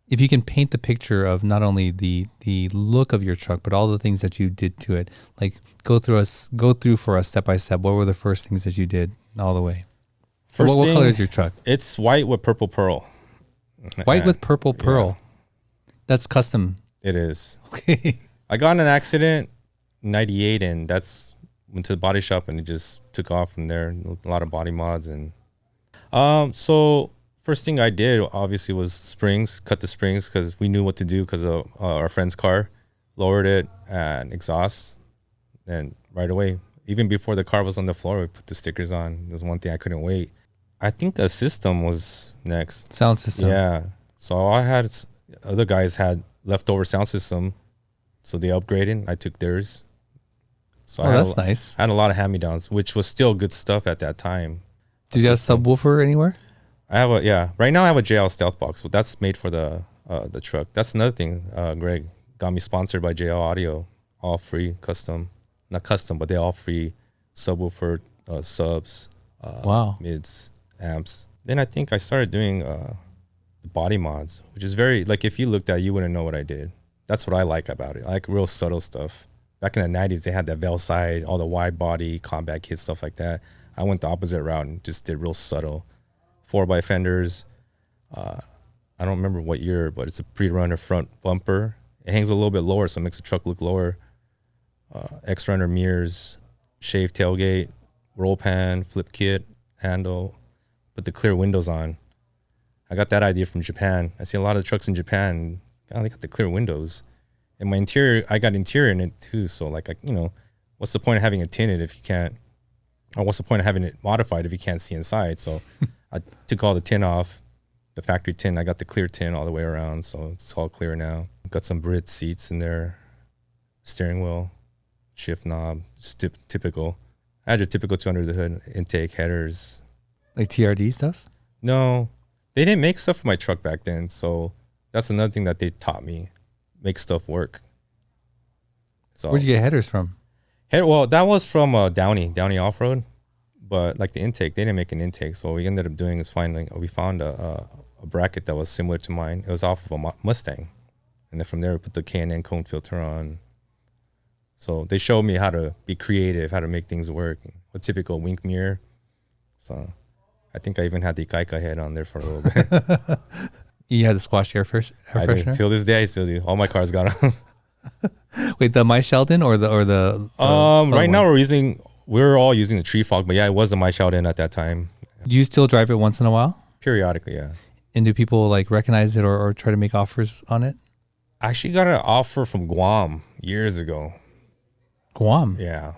If you can paint the picture of not only the look of your truck, but all the things that you did to it, like go through for us step by step. What were the first things that you did all the way? What color is your truck? It's white with purple pearl. White with purple pearl. Yeah. That's custom. It is. Okay. I got in an accident in 98, and went to the body shop, and it just took off from there. A lot of body mods. And so first thing I did obviously was springs, cut the springs because we knew what to do because of our friend's car. Lowered it and exhaust, and right away, even before the car was on the floor, we put the stickers on. There's one thing I couldn't wait. I think a system was next. Sound system. Yeah. So other guys had leftover sound system, so they upgraded. I took theirs. So that's nice. I had a lot of hand-me-downs, which was still good stuff at that time. Did you have a subwoofer anywhere? I have right now I have a JL Stealth Box, but that's made for the truck. That's another thing. Greg got me sponsored by JL Audio, all free custom, not custom, but they all free subwoofer, subs, wow, mids, amps. Then I think I started doing the body mods, which is very, like, if you looked at it, you wouldn't know what I did. That's what I like about it. I like real subtle stuff. Back in the 90s, they had that Veil side, all the wide body, combat kit, stuff like that. I went the opposite route and just did real subtle. 4x fenders. I don't remember what year, but it's a pre-runner front bumper. It hangs a little bit lower, so it makes the truck look lower. X-runner mirrors, shaved tailgate, roll pan, flip kit, handle, put the clear windows on. I got that idea from Japan. I see a lot of trucks in Japan, they got the clear windows. And my interior, I got interior in it too. So like, what's the point of having it tinted if you can't, or what's the point of having it modified if you can't see inside? So I took all the tin off, the factory tin. I got the clear tin all the way around. So it's all clear now. Got some Brit seats in there, steering wheel, shift knob, just typical. I had your typical 2 under the hood, intake, headers. Like TRD stuff? No, they didn't make stuff for my truck back then. So that's another thing that they taught me. Make stuff work. So where'd you get headers from? Well, that was from Downey Off-Road, but like the intake, they didn't make an intake. So what we ended up doing is we found a bracket that was similar to mine. It was off of a Mustang, and then from there we put the K&N cone filter on. So they showed me how to be creative, how to make things work. A typical wink mirror. So I think I even had the Kaika head on there for a little bit. You had the squashed air freshener? Till this day, I still do. All my cars got them. Wait, the My Sheldon or the right now we're all using the Tree Fog, but yeah, it was a My Sheldon at that time. Do you still drive it once in a while? Periodically, yeah. And do people like recognize it or try to make offers on it? I actually got an offer from Guam years ago. Guam? Yeah.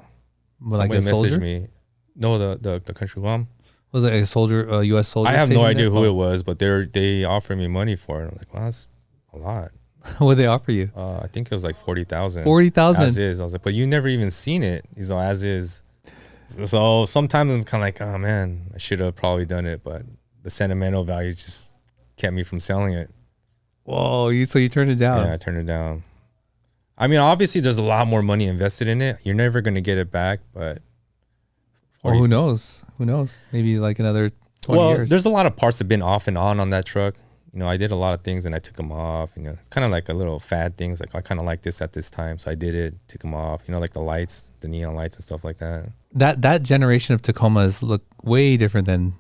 Like a soldier? Messaged me. No, the country Guam. Was it a soldier, a U.S. soldier? I have no idea who it was, but they offered me money for it. I'm like, well, that's a lot. What did they offer you? I think it was like 40,000. 40,000 as is. I was like, but you never even seen it. He's all as is. So sometimes I'm kind of like, oh man, I should have probably done it, but the sentimental value just kept me from selling it. Whoa! So you turned it down? Yeah, I turned it down. I mean, obviously, there's a lot more money invested in it. You're never gonna get it back, but. Or who knows? Who knows? Maybe like another 20 years. Well, there's a lot of parts that have been off and on that truck. I did a lot of things and I took them off. Kind of like a little fad things. Like I kind of like this at this time, so I did it. Took them off. Like the lights, the neon lights and stuff like that. That generation of Tacomas look way different than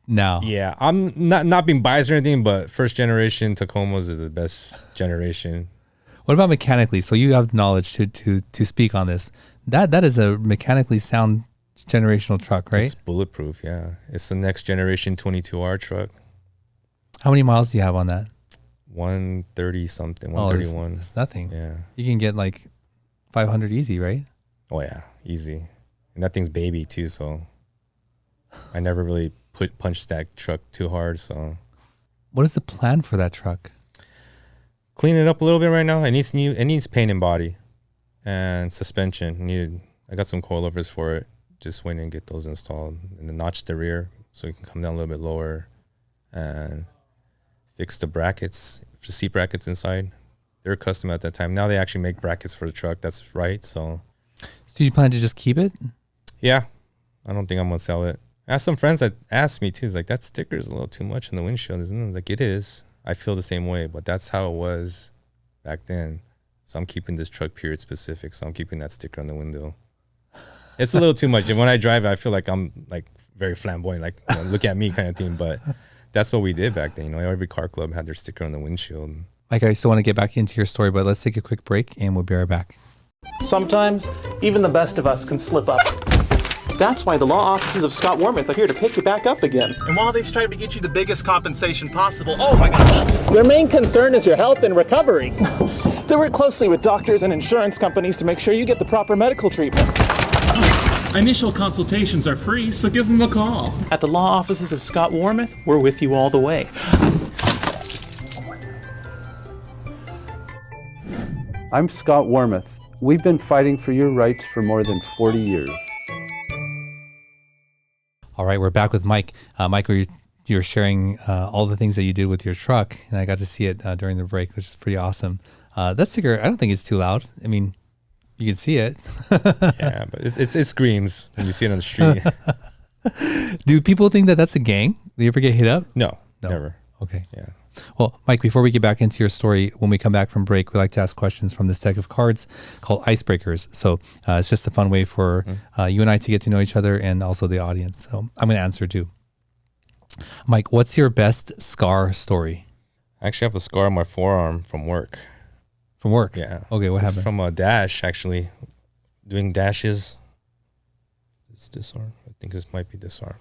now. Yeah, I'm not being biased or anything, but first generation Tacomas is the best generation. What about mechanically? So you have the knowledge to speak on this. That is a mechanically sound generational truck, right? It's bulletproof, yeah. It's the next generation 22R truck. How many miles do you have on that? 130 something, 131. It's nothing. Yeah. You can get like 500 easy, right? Oh yeah, easy. And that thing's baby too, so I never really punched that truck too hard, so. What is the plan for that truck? Clean it up a little bit right now. It needs paint and body and suspension. I got some coilovers for it. Just waiting to get those installed, and then notch the rear so it can come down a little bit lower, and fix the brackets, the seat brackets inside. They're custom at that time. Now they actually make brackets for the truck. That's right. So Do you plan to just keep it? yeah, I don't think I'm gonna sell it. I have some friends that asked me too. It's like, that sticker is a little too much in the windshield, isn't it? I was like, it is. I feel the same way, but that's how it was back then. So I'm keeping this truck period specific. So I'm keeping that sticker on the window. It's a little too much. And when I drive it, I feel like I'm like very flamboyant, like, you know, look at me kind of thing. But that's what we did back then. You know, every car club had their sticker on the windshield. Mike, I still want to get back into your story, but let's take a quick break and we'll be right back. Sometimes, even the best of us can slip up. That's why the law offices of Scott Wormuth are here to pick you back up again. And while they strive to get you the biggest compensation possible, oh my gosh! Their main concern is your health and recovery. They work closely with doctors and insurance companies to make sure you get the proper medical treatment. Initial consultations are free, so give them a call. At the law offices of Scott Wormuth, we're with you all the way. I'm Scott Wormuth. We've been fighting for your rights for more than 40 years. All right, we're back with Mike. Mike, you were sharing all the things that you did with your truck, and I got to see it during the break, which is pretty awesome. That sticker, I don't think it's too loud. I mean, you can see it. Yeah, but it screams when you see it on the street. Do people think that that's a gang? Do you ever get hit up? No, never. Okay. Yeah. Well, Mike, before we get back into your story, when we come back from break, we like to ask questions from this deck of cards called Icebreakers. So it's just a fun way for you and I to get to know each other and also the audience. So I'm going to answer too. Mike, what's your best scar story? I actually have a scar on my forearm from work. From work? Yeah. Okay, what happened? From a dash, actually. Doing dashes. It's this arm. I think this might be this arm.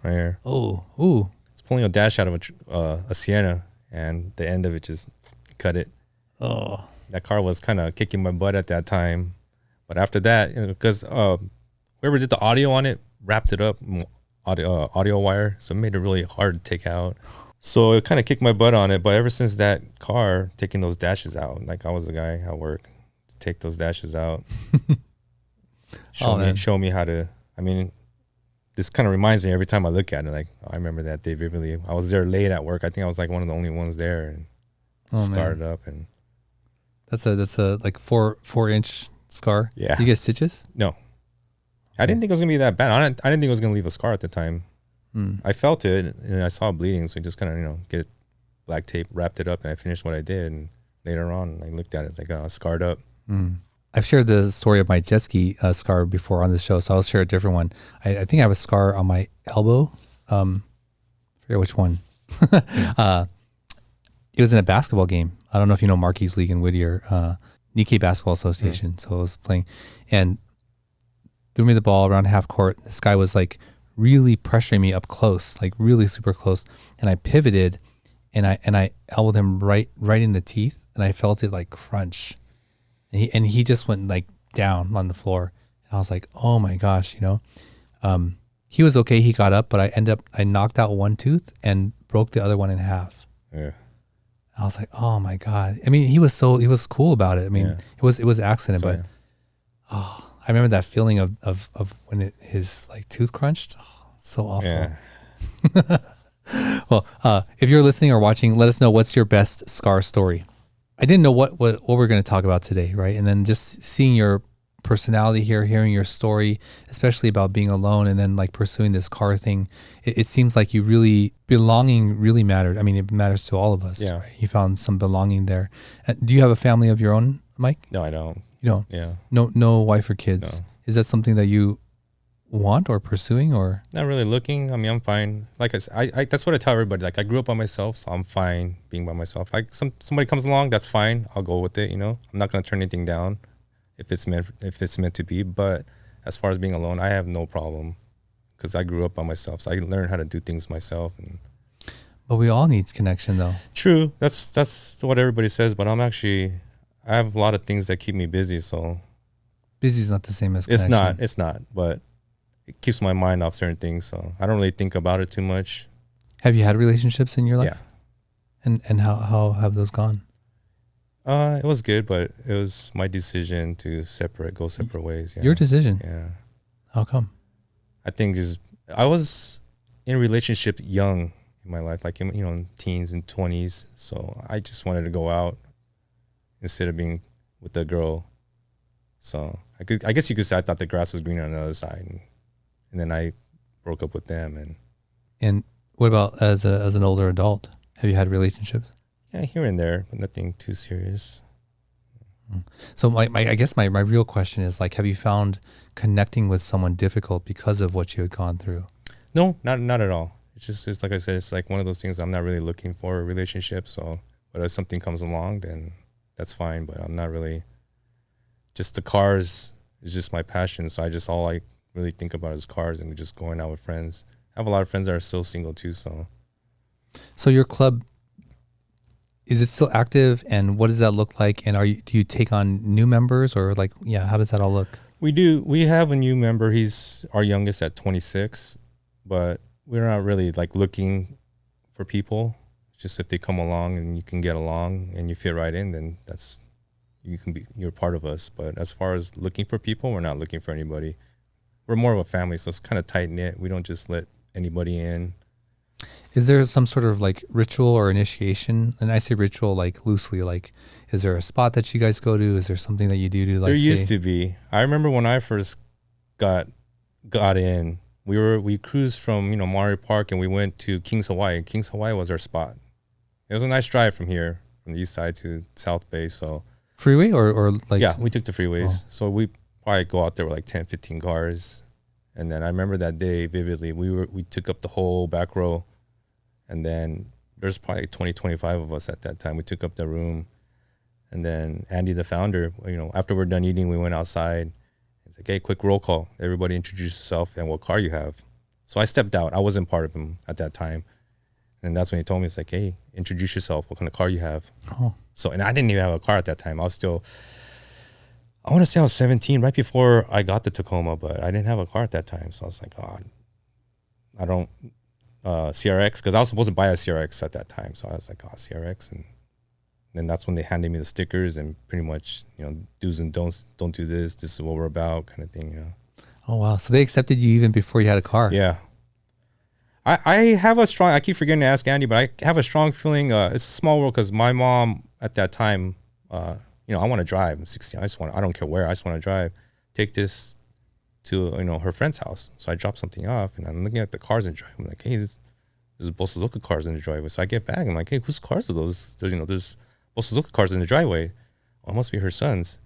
Right here. Oh, ooh. Pulling a dash out of a Sienna, and the end of it just cut it. Oh, that car was kind of kicking my butt at that time, but after that, because whoever did the audio on it wrapped it up audio wire, so it made it really hard to take out. So it kind of kicked my butt on it. But ever since that car taking those dashes out, like I was the guy at work to take those dashes out, show me how to. I mean, this kind of reminds me every time I look at it, like, I remember that day vividly. I was there late at work. I think I was like one of the only ones there, and scarred up. And that's a like 4-inch scar. Yeah. You get stitches? No, I didn't think it was gonna be that bad. I didn't think it was gonna leave a scar at the time. I felt it and I saw bleeding, so I just kind of get black tape, wrapped it up, and I finished what I did. And later on, I looked at it, like, oh, scarred up. I've shared the story of my jet ski scar before on the show, so I'll share a different one. I think I have a scar on my elbow. I forget which one. It was in a basketball game. I don't know if you know Marquise League in Whittier, Nikkei Basketball Association. So I was playing and threw me the ball around half court. This guy was like really pressuring me up close, like really super close. And I pivoted and I elbowed him right in the teeth, and I felt it like crunch. And he just went like down on the floor. And I was like, oh my gosh, he was okay. He got up, but I knocked out one tooth and broke the other one in half. Yeah. I was like, oh my God. I mean, he was cool about it. I mean, it was accident, but I remember that feeling of when his like tooth crunched. Oh, so awful. Yeah. Well, if you're listening or watching, let us know what's your best scar story. I didn't know what we're going to talk about today, right? And then just seeing your personality here, hearing your story, especially about being alone and then like pursuing this car thing, it seems like belonging really mattered. I mean, it matters to all of us. Yeah. Right? You found some belonging there. Do you have a family of your own, Mike? No, I don't. You don't? Yeah. No wife or kids? No. Is that something that you want or pursuing, or? Not really looking. I mean, I'm fine. Like I that's what I tell everybody. Like, I grew up by myself, so I'm fine being by myself. Like somebody comes along, that's fine. I'll go with it. I'm not gonna turn anything down if it's meant to be. But as far as being alone, I have no problem because I grew up by myself, so I learned how to do things myself. But we all need connection, though. True. That's what everybody says. But I have a lot of things that keep me busy. So busy is not the same as connection. It's not. But it keeps my mind off certain things, so I don't really think about it too much. Have you had relationships in your life? Yeah. And how have those gone? It was good, but it was my decision to go separate ways. Yeah. Your decision? Yeah. How come? I think I was in a relationship young in my life, like in teens and 20s. So I just wanted to go out instead of being with the girl. So I guess you could say I thought the grass was greener on the other side, and then I broke up with them. And what about as an older adult? Have you had relationships? Yeah, here and there, but nothing too serious. So I guess my real question is, like, have you found connecting with someone difficult because of what you had gone through? No, not at all. It's like I said, it's like one of those things I'm not really looking for a relationship. So, but if something comes along, then that's fine. But I'm not really. Just the cars is just my passion. So all I really think about is cars and just going out with friends. I have a lot of friends that are still single too. So your club, is it still active, and what does that look like? And do you take on new members, or like, yeah, how does that all look? We do. We have a new member. He's our youngest at 26, but we're not really like looking for people. Just if they come along and you can get along and you fit right in, then you're part of us. But as far as looking for people, we're not looking for anybody. We're more of a family, so it's kind of tight knit. We don't just let anybody in. Is there some sort of like ritual or initiation? And I say ritual like loosely, like, is there a spot that you guys go to? Is there something that you do to like? There used to be. I remember when I first got in, we cruised from Monterey Park and we went to Kings Hawaii. Kings Hawaii was our spot. It was a nice drive from here, from the east side to South Bay. So freeway or like? Yeah, we took the freeways. So we probably go out there with like 10, 15 cars. And then I remember that day vividly. We took up the whole back row. And then there's probably 20, 25 of us at that time. We took up the room. And then Andy, the founder, after we're done eating, we went outside. He's like, hey, quick roll call. Everybody introduce yourself and what car you have. So I stepped out. I wasn't part of him at that time. And that's when he told me, it's like, hey, introduce yourself. What kind of car you have? Oh. So, and I didn't even have a car at that time. I want to say I was 17, right before I got the Tacoma, but I didn't have a car at that time. So I was like, I don't, CRX, because I was supposed to buy a CRX at that time. So I was like, CRX. And then that's when they handed me the stickers and pretty much, do's and don'ts, don't do this. This is what we're about kind of thing, Oh, wow. So they accepted you even before you had a car. Yeah. I have I keep forgetting to ask Andy, but I have a strong feeling, it's a small world because my mom at that time, I want to drive. I'm 16. I don't care where. I just want to drive. Take this to, her friend's house. So I drop something off and I'm looking at the cars in the driveway. I'm like, hey, there's Bosozoku cars in the driveway. So I get back. I'm like, hey, whose cars are those? There's Bosozoku cars in the driveway. Well, it must be her son's.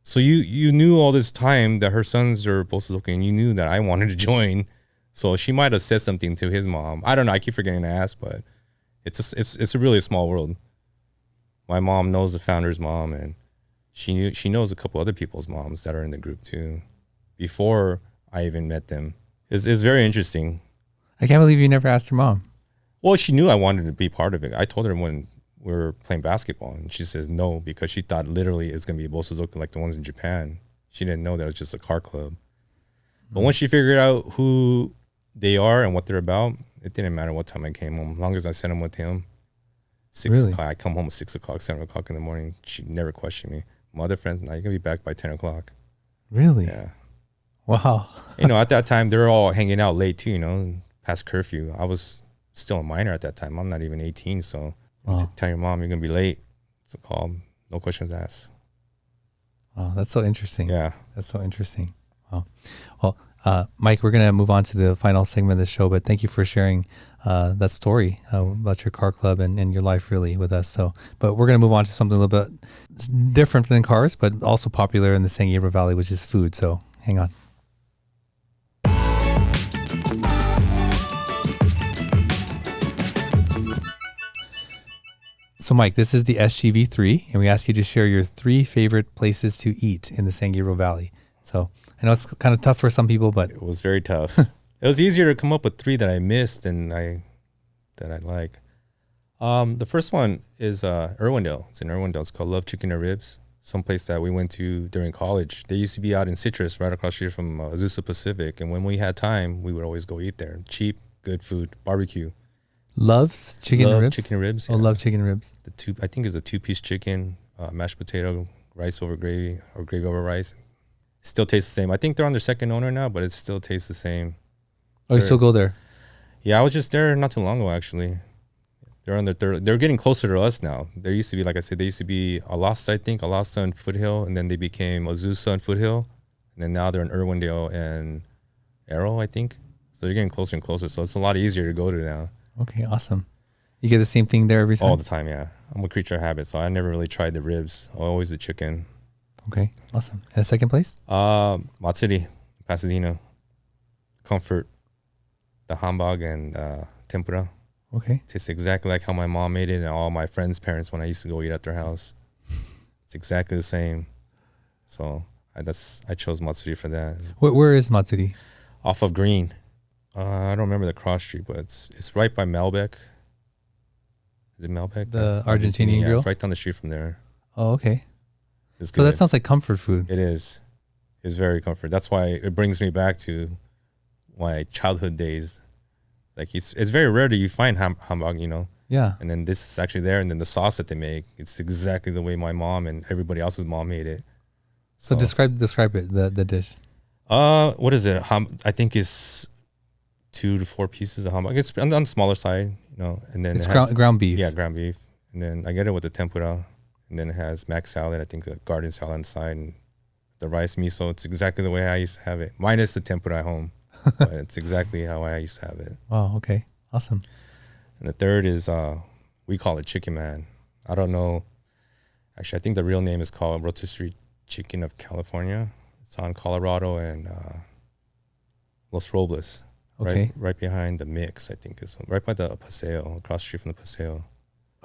So you knew all this time that her sons are Bosozoku and you knew that I wanted to join. So she might have said something to his mom. I don't know. I keep forgetting to ask, but it's a really small world. My mom knows the founder's mom, and she knows a couple other people's moms that are in the group too, before I even met them. It's very interesting. I can't believe you never asked your mom. Well, she knew I wanted to be part of it. I told her when we were playing basketball, and she says no because she thought literally it's gonna be a Bosozoku like the ones in Japan. She didn't know that it was just a car club. But once she figured out who they are and what they're about, it didn't matter what time I came home. As long as I sent them with him, 6 o'clock. I come home at 6 o'clock, 7 o'clock in the morning. She never questioned me. My other friends, you're going to be back by 10 o'clock. Really? Yeah. Wow. At that time, they were all hanging out late too, past curfew. I was still a minor at that time. I'm not even 18, so tell your mom you're going to be late. So call, no questions asked. Wow, that's so interesting. Yeah. That's so interesting. Wow. Well, Mike, we're going to move on to the final segment of the show, but thank you for sharing that story about your car club and your life really with us. But we're going to move on to something a little bit different than cars, but also popular in the San Gabriel Valley, which is food. So hang on. So Mike, this is the SGV3, and we ask you to share your 3 favorite places to eat in the San Gabriel Valley. So I know it's kind of tough for some people, but it was very tough. It was easier to come up with 3 that I missed than that I like. The first one is Irwindale. It's in Irwindale. It's called Love Chicken and Ribs. Someplace that we went to during college. They used to be out in Citrus, right across the street from Azusa Pacific. And when we had time, we would always go eat there. Cheap, good food, barbecue. Loves chicken and ribs? Chicken and ribs. Yeah. Oh, love chicken and ribs. I think it's a 2-piece chicken, mashed potato, rice over gravy, or gravy over rice. Still tastes the same. I think they're on their second owner now, but it still tastes the same. Oh, you still go there? Yeah, I was just there not too long ago, actually. They're on their third. They're getting closer to us now. There used to be, like I said, they used to be Alasta, I think, Alasta and Foothill, and then they became Azusa and Foothill, and then now they're in Irwindale and Arrow, I think. So they're getting closer and closer. So it's a lot easier to go to now. Okay, awesome. You get the same thing there every time? All the time, yeah. I'm a creature of habit, so I never really tried the ribs. Always the chicken. Okay, awesome. And second place? Matsuri, Pasadena. Comfort, the hambag and tempura. Okay. Tastes exactly like how my mom made it and all my friends' parents when I used to go eat at their house. It's exactly the same. So I chose Matsuri for that. Where is Matsuri? Off of Green. I don't remember the cross street, but it's right by Malbec. Is it Malbec? The Argentinian grill? It's right down the street from there. Oh, okay. It's so good. that sounds like comfort food. It is. It's very comfort. That's why it brings me back to my childhood days. Like it's very rare that you find hambag, you know. Yeah. And then this is actually there, and then the sauce that they make, it's exactly the way my mom and everybody else's mom made it. So describe it, the dish. What is it? I think it's 2 to 4 pieces of hambag. It's on the smaller side, you know. And then it's ground beef. Yeah, ground beef. And then I get it with the tempura, and then it has mac salad. I think a garden salad inside, and the rice miso. It's exactly the way I used to have it, minus the tempura at home. But it's exactly how I used to have it. Wow, okay. Awesome. And the third is, we call it Chicken Man. I don't know. Actually, I think the real name is called Rotisserie Chicken of California. It's on Colorado and Los Robles. Okay. Right behind the Mix, I think. Is right by the Paseo, across the street from the Paseo.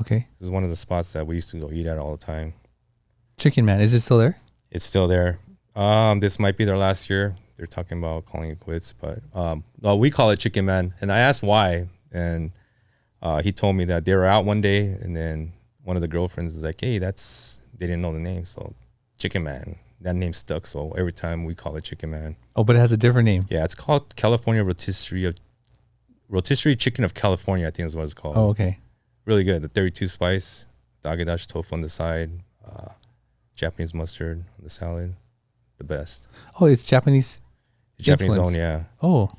Okay. This is one of the spots that we used to go eat at all the time. Chicken Man, is it still there? It's still there. This might be their last year. They're talking about calling it quits, but well, we call it Chicken Man. And I asked why, and he told me that they were out one day, and then one of the girlfriends was like, "Hey, they didn't know the name, so Chicken Man." That name stuck, so every time we call it Chicken Man. Oh, but it has a different name. Yeah, it's called California Rotisserie Chicken of California, I think is what it's called. Oh, okay. Really good. The 32 spice, the agedashi tofu on the side, Japanese mustard on the salad, the best. Oh, it's Japanese. Japanese owned, yeah. Oh.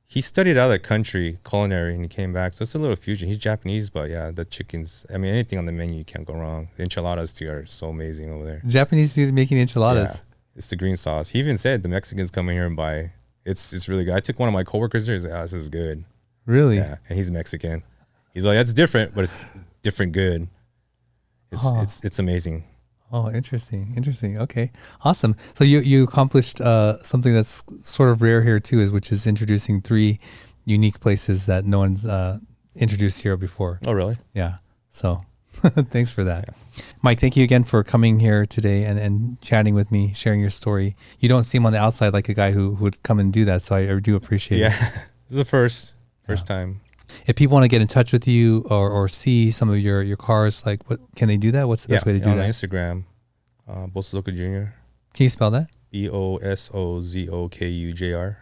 He studied out of the country, culinary, and he came back. So it's a little fusion. He's Japanese, but yeah, the chickens, I mean, anything on the menu, you can't go wrong. The enchiladas, too, are so amazing over there. Japanese dude making enchiladas. Yeah, it's the green sauce. He even said the Mexicans come in here and buy. It's really good. I took one of my coworkers there. He's like, "Oh, this is good." Really? Yeah, and he's Mexican. He's like, "That's different, but it's different good." It's amazing. Oh, interesting. Okay, awesome. So you accomplished something that's sort of rare here too, which is introducing 3 unique places that no one's introduced here before. Oh, really? Yeah. So thanks for that. Yeah. Mike, thank you again for coming here today and chatting with me, sharing your story. You don't seem on the outside like a guy who would come and do that, so I do appreciate it. Yeah, this is the first time. If people want to get in touch with you or see some of your cars, like what can they do that? What's the best way to do on that? Instagram, Bosozoku Jr. Can you spell that? BOSOZOKUJR.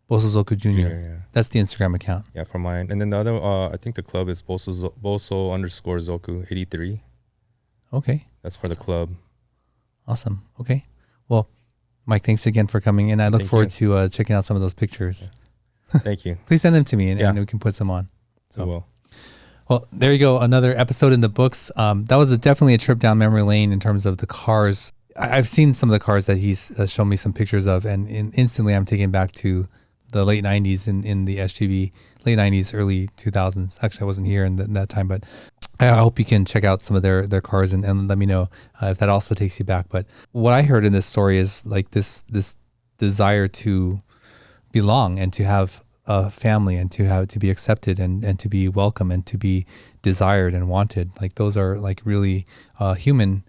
Bosozoku Jr. Yeah. That's the Instagram account. Yeah, for mine. And then the other, I think the club is Boso_Zoku 83. Okay. That's for the club. Awesome. Okay. Well, Mike, thanks again for coming in. I look forward to checking out some of those pictures. Yeah. Thank you. Please send them to me and we can put some on. So. I will. Well, there you go. Another episode in the books. That was definitely a trip down memory lane in terms of the cars. I've seen some of the cars that he's shown me some pictures of, and instantly I'm taken back to the late 90s in the SGV, late 90s, early 2000s. Actually, I wasn't here in that time, but I hope you can check out some of their cars and let me know if that also takes you back. But what I heard in this story is like this desire to belong and to have a family and to be accepted and to be welcome and to be desired and wanted. Like those are like really human.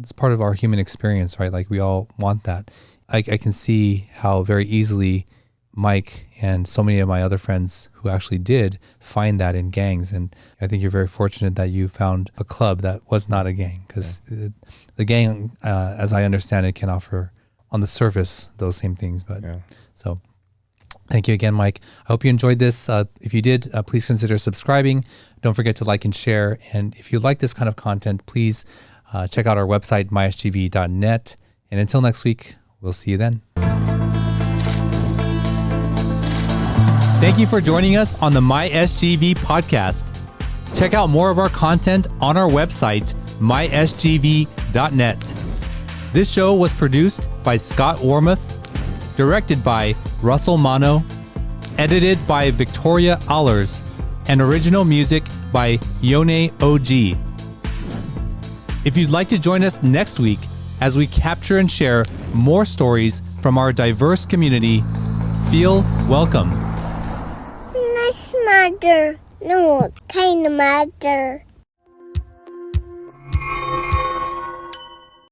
It's part of our human experience, right? Like we all want that. I can see how very easily Mike and so many of my other friends who actually did find that in gangs. And I think you're very fortunate that you found a club that was not a gang, because the gang, as I understand it, can offer on the surface those same things. But so thank you again, Mike. I hope you enjoyed this. If you did, please consider subscribing. Don't forget to like and share. And if you like this kind of content, please check out our website, mysgv.net. And until next week, we'll see you then. Thank you for joining us on the MySGV podcast. Check out more of our content on our website, mysgv.net. This show was produced by Scott Wormuth, directed by Russell Mano, edited by Victoria Allers, and original music by Yone OG. If you'd like to join us next week as we capture and share more stories from our diverse community, feel welcome. Nice matter. No kind of matter.